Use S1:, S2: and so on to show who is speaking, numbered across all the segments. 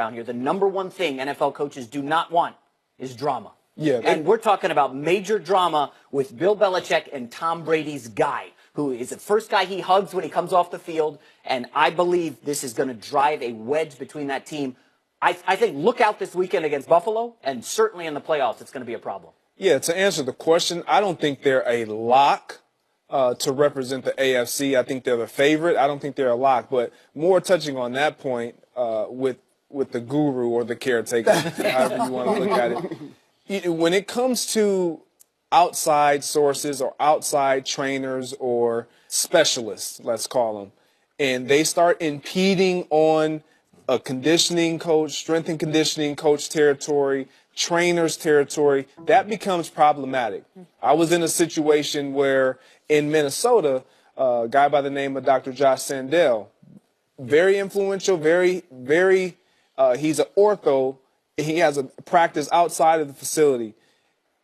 S1: around here, the number one thing NFL coaches do not want is drama.
S2: Yeah,
S1: and we're talking about major drama with Bill Belichick and Tom Brady's guy, who is the first guy he hugs when he comes off the field. And I believe this is going to drive a wedge between that team. I think look out this weekend against Buffalo, and certainly in the playoffs, it's going to be a problem.
S2: Yeah, to answer the question, I don't think they're a lock to represent the AFC. I think they're the favorite. I don't think they're a lock. But more touching on that point with the guru or the caretaker, however you want to look at it. When it comes to outside sources or outside trainers or specialists, let's call them, and they start impeding on a conditioning coach, strength and conditioning coach territory, trainer's territory, that becomes problematic. I was in a situation where in Minnesota, a guy by the name of Dr. Josh Sandell, very influential, he's an ortho. He has a practice outside of the facility.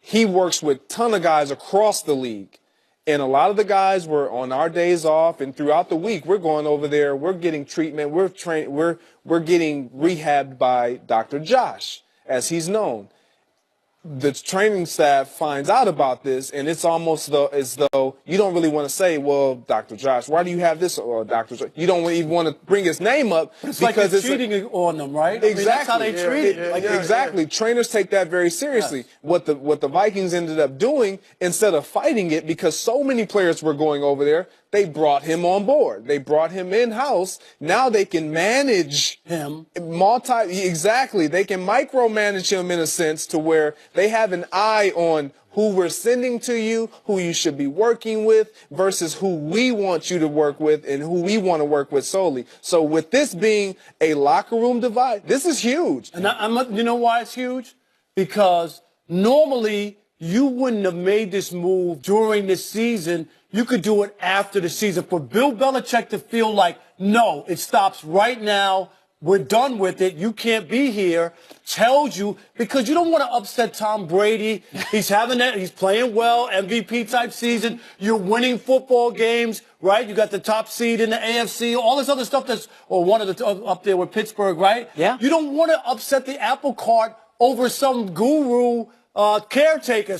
S2: He works with a ton of guys across the league. And a lot of the guys were on our days off, and throughout the week, we're going over there, we're getting treatment, we're getting rehabbed by Dr. Josh, as he's known. The training staff finds out about this, and it's almost as though you don't really want to say, well, Dr. Josh, why do you have this? Or Dr. Josh, you don't even want to bring his name up.
S3: It's like it's cheating on them, right?
S2: Exactly.
S3: I mean, that's how they treat it.
S2: Exactly. Trainers take that very seriously. Yes. What the Vikings ended up doing, instead of fighting it, because so many players were going over there, they brought him on board. They brought him in-house. Now they can manage
S3: him.
S2: Exactly. They can micromanage him in a sense to where they have an eye on who we're sending to you, who you should be working with, versus who we want you to work with and who we want to work with solely. So with this being a locker room divide, this is huge.
S3: And you know why it's huge? Because normally you wouldn't have made this move during the season. You could do it after the season. For Bill Belichick to feel like, no, it stops right now, we're done with it, you can't be here, tells you, because you don't want to upset Tom Brady. He's playing well, MVP type season. You're winning football games, right? You got the top seed in the AFC, all this other stuff one of the up there with Pittsburgh, right?
S1: Yeah.
S3: You don't want to upset the apple cart over some guru caretaker.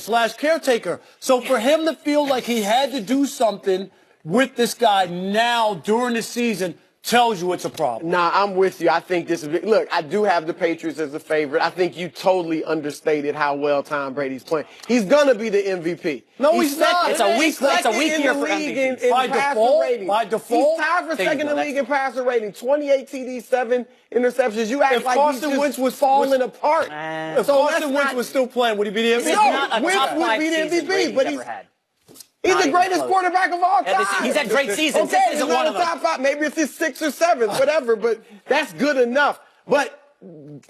S3: So for him to feel like he had to do something with this guy now during the season tells you it's a problem.
S4: Nah, I'm with you. I think this is big. Look, I do have the Patriots as a favorite. I think you totally understated how well Tom Brady's playing. He's gonna be the MVP.
S3: No, he's not.
S1: It's a weak year for MVP.
S3: By default,
S4: he's tied for second in the league in passer rating. 28 TDs, 7 interceptions. You act like Carson Wentz was falling apart.
S3: If Carson Wentz was still playing, would he be the MVP?
S4: No, Wentz would be the MVP, but he's the greatest quarterback of all time.
S1: He's had great seasons.
S4: Okay, he's not a top 5. Maybe it's his 6th or 7th, whatever, but that's good enough. But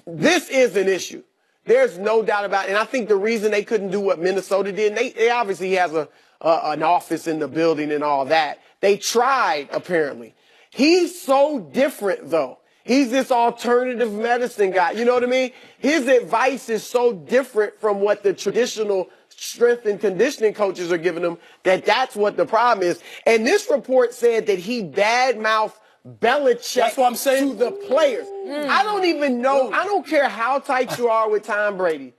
S4: this is an issue. There's no doubt about it. And I think the reason they couldn't do what Minnesota did, and they obviously has an office in the building and all that. They tried, apparently. He's so different, though. He's this alternative medicine guy. You know what I mean? His advice is so different from what the traditional strength and conditioning coaches are giving him that's what the problem is. And this report said that he badmouthed Belichick
S3: That's what I'm saying.
S4: to the players. I don't even know. I don't care how tight you are with Tom Brady.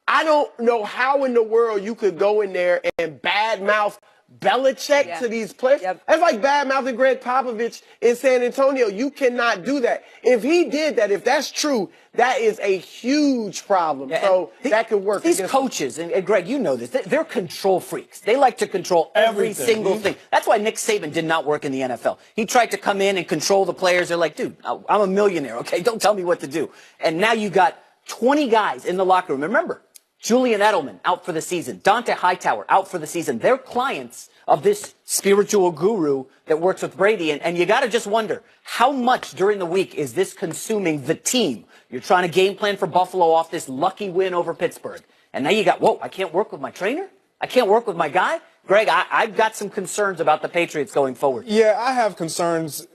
S4: I don't know how in the world you could go in there and badmouth Belichick to these players. That's like bad-mouthing Greg Popovich in San Antonio. You cannot do that. If he did that, if that's true, that is a huge problem. So that could work.
S1: These coaches, and Greg, you know this, they're control freaks. They like to control every single thing. That's why Nick Saban did not work in the NFL. He tried to come in and control the players. They're like, dude, I'm a millionaire, okay? Don't tell me what to do. And now you got 20 guys in the locker room. Remember, Julian Edelman out for the season. Dante Hightower out for the season. They're clients of this spiritual guru that works with Brady. And you got to just wonder, how much during the week is this consuming the team? You're trying to game plan for Buffalo off this lucky win over Pittsburgh. And now you got, whoa, I can't work with my trainer? I can't work with my guy? Greg, I've got some concerns about the Patriots going forward.
S2: Yeah, I have concerns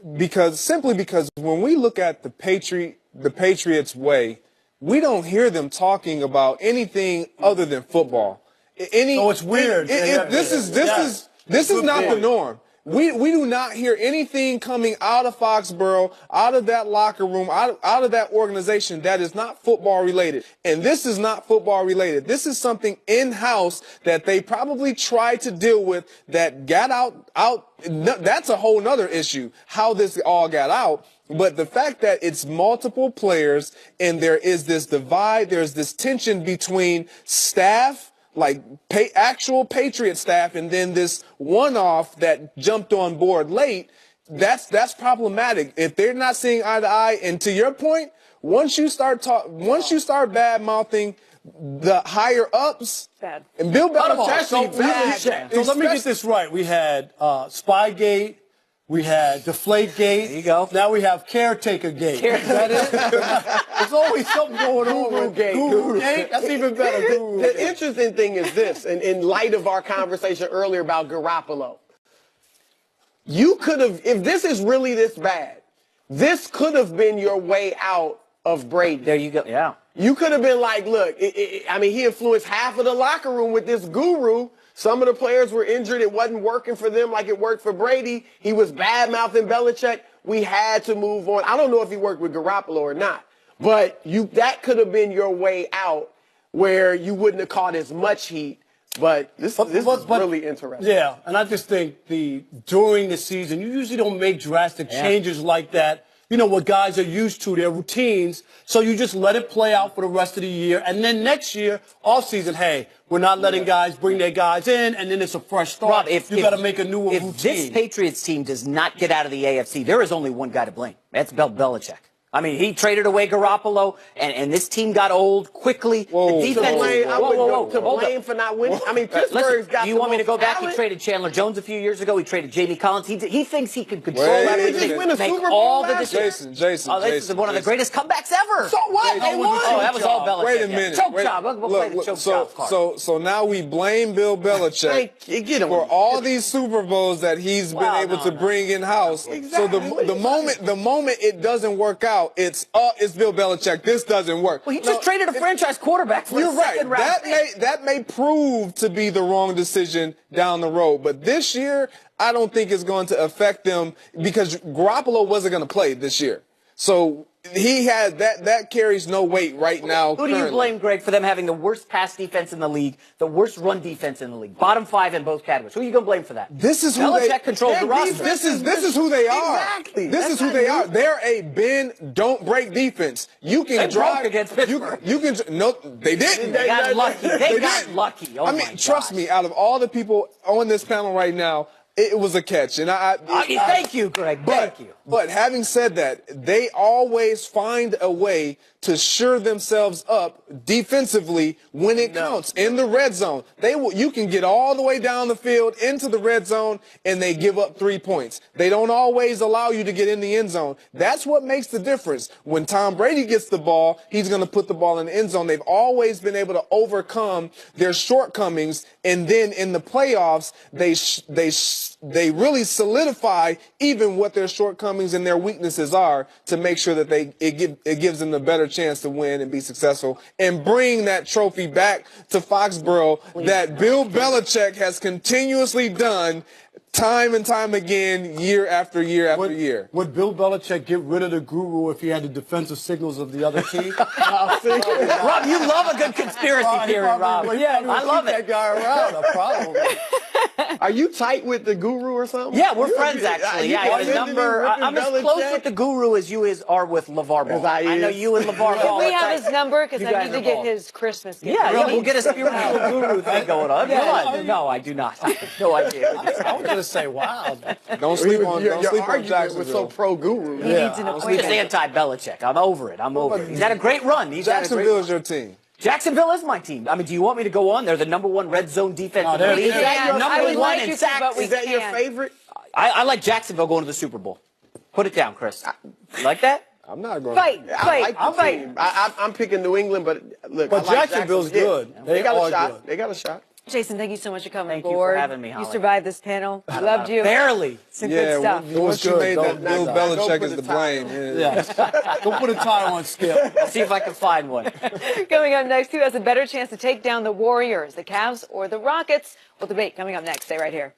S2: simply because when we look at the Patriots way, we don't hear them talking about anything other than football.
S3: So it's weird.
S2: This is not the norm. We do not hear anything coming out of Foxborough, out of that locker room, out of that organization that is not football related. And this is not football related. This is something in-house that they probably tried to deal with that got out. That's a whole nother issue, how this all got out. But the fact that it's multiple players and there is this divide, there's this tension between staff, like actual Patriot staff, and then this one-off that jumped on board late, that's problematic. If they're not seeing eye to eye, and to your point, once you start bad-mouthing the higher ups,
S5: Bad.
S2: and Bill Belichick,
S3: So let me get this right. We had Spygate. We had Deflategate.
S1: There you go.
S3: Now we have Caretaker-gate. Is that it? There's always something going on with Guru-gate. That's even better. Guru-gate.
S4: The interesting thing is this, and in light of our conversation earlier about Garoppolo, you could have, if this is really this bad, this could have been your way out of Brady.
S1: There you go. Yeah.
S4: You could have been like, look, I mean, he influenced half of the locker room with this guru. Some of the players were injured. It wasn't working for them like it worked for Brady. He was bad-mouthing Belichick. We had to move on. I don't know if he worked with Garoppolo or not, but that could have been your way out where you wouldn't have caught as much heat. But this is really interesting.
S3: Yeah, and I just think during the season, you usually don't make drastic changes like that. You know, what guys are used to, their routines. So you just let it play out for the rest of the year. And then next year, off season, hey, we're not letting guys bring their guys in, and then it's a fresh start.
S1: Rob,
S3: you got to make a new routine.
S1: If this Patriots team does not get out of the AFC, there is only one guy to blame. That's Belichick. I mean, he traded away Garoppolo, and this team got old quickly.
S2: Whoa.
S1: The defense,
S4: To blame for not winning. I mean, Pittsburgh's got
S1: do you want me to go back?
S4: talent.
S1: He traded Chandler Jones a few years ago. He traded Jamie Collins. He thinks he can control
S2: Wait,
S1: everything.
S2: he just
S4: win a
S1: make
S4: Super Bowl
S1: all the
S4: last
S1: decisions.
S2: Jason,
S1: Oh, this is one of the greatest comebacks ever.
S4: So what? They won.
S1: Oh, that was all Belichick.
S2: Wait a minute.
S1: Choke
S2: Wait-
S1: job. We'll play the choke job card.
S2: So now we blame Bill Belichick
S4: Get him.
S2: for all these Super Bowls that he's been
S1: Well,
S2: able to bring in house.
S4: Exactly.
S2: So the moment it doesn't work out, it's Bill Belichick. This doesn't work.
S1: Well, he just traded a franchise quarterback for
S2: You're
S1: a
S2: right.
S1: second round pick.
S2: That may prove to be the wrong decision down the road. But this year, I don't think it's going to affect them because Garoppolo wasn't going to play this year. So he has that carries no weight right now.
S1: Who do you blame, Greg, for them having the worst pass defense in the league, the worst run defense in the league, bottom 5 in both categories? Who are you going to blame for that?
S2: This is who
S1: Belichick controls the roster.
S2: This is who they are.
S4: Exactly.
S2: This is who they are. They're a bend, don't break defense. You can
S1: They
S2: drive
S1: broke against Pittsburgh.
S2: You can no, they didn't.
S1: They got lucky. They got
S2: didn't.
S1: lucky. Oh
S2: I
S1: my
S2: mean,
S1: God.
S2: trust me. Out of all the people on this panel right now, it was a catch, and
S1: Thank you, Greg. Thank you.
S2: But having said that, they always find a way to shore themselves up defensively when it counts in the red zone. You can get all the way down the field into the red zone, and they give up 3 points. They don't always allow you to get in the end zone. That's what makes the difference. When Tom Brady gets the ball, he's going to put the ball in the end zone. They've always been able to overcome their shortcomings, and then in the playoffs, they really solidify even what their shortcomings and their weaknesses are to make sure that it gives them the better chance to win and be successful and bring that trophy back to Foxborough that Bill Belichick has continuously done time and time again, year after year after year.
S3: Would Bill Belichick get rid of the guru if he had the defensive signals of the other team?
S1: Rob, you love a good conspiracy theory, Rob.
S3: Yeah,
S1: I love
S3: that
S1: it.
S3: guy around. Probably.
S4: Are you tight with the guru or something?
S1: Yeah, we're friends, actually. Yeah, I got his
S4: visiting
S1: number.
S4: with
S1: I'm as close
S4: Belichick?
S1: with the guru as you are with LeVar Ball.
S4: As I
S1: I know
S4: is.
S1: you and LeVar Ball.
S5: We
S1: are
S5: have
S1: tight.
S5: his number because
S1: You
S5: I
S1: guys
S5: need to
S1: are
S5: get
S1: ball.
S5: his Christmas gift.
S1: Yeah, we'll get a spiritual guru thing going on. No, I do not. No idea.
S3: I was going to say, wow.
S2: Don't sleep on
S4: Your argument
S2: Jacksonville.
S4: was so pro-guru.
S5: He needs an
S1: I'm just
S5: appointment.
S1: anti-Belichick. I'm over it. He's had a great run.
S2: Jacksonville is your team.
S1: Jacksonville is my team. I mean, do you want me to go on? They're the #1 red zone defense in the league.
S5: Yeah, I would like
S1: in
S5: you to,
S1: sacks.
S5: but we
S4: Is that your
S5: can't.
S4: favorite?
S1: I like Jacksonville going to the Super Bowl. Put it down, Chris. You like that?
S2: I'm not going
S5: Fight,
S4: I like the
S5: fight.
S4: team. I'm picking New England, but look,
S3: But
S4: I like
S3: Jacksonville's
S4: Jacksonville.
S3: good.
S4: They
S3: They
S4: got
S3: are
S4: a shot.
S3: good.
S4: They got a shot.
S5: Jason, thank you so much for coming
S1: Thank you for
S5: aboard.
S1: having me, Holly.
S5: You survived this panel. We loved you.
S1: Barely.
S5: Some good stuff.
S2: Once you
S3: good.
S2: made that
S3: Don't-
S2: Bill
S3: don't
S2: Belichick
S4: put
S2: is
S4: the
S2: to
S4: tie
S2: blame.
S4: on.
S3: Yeah. Don't put a tie on, Skip.
S1: See if I can find one.
S5: Coming up next, who has a better chance to take down the Warriors, the Cavs, or the Rockets? We'll debate coming up next. Stay right here.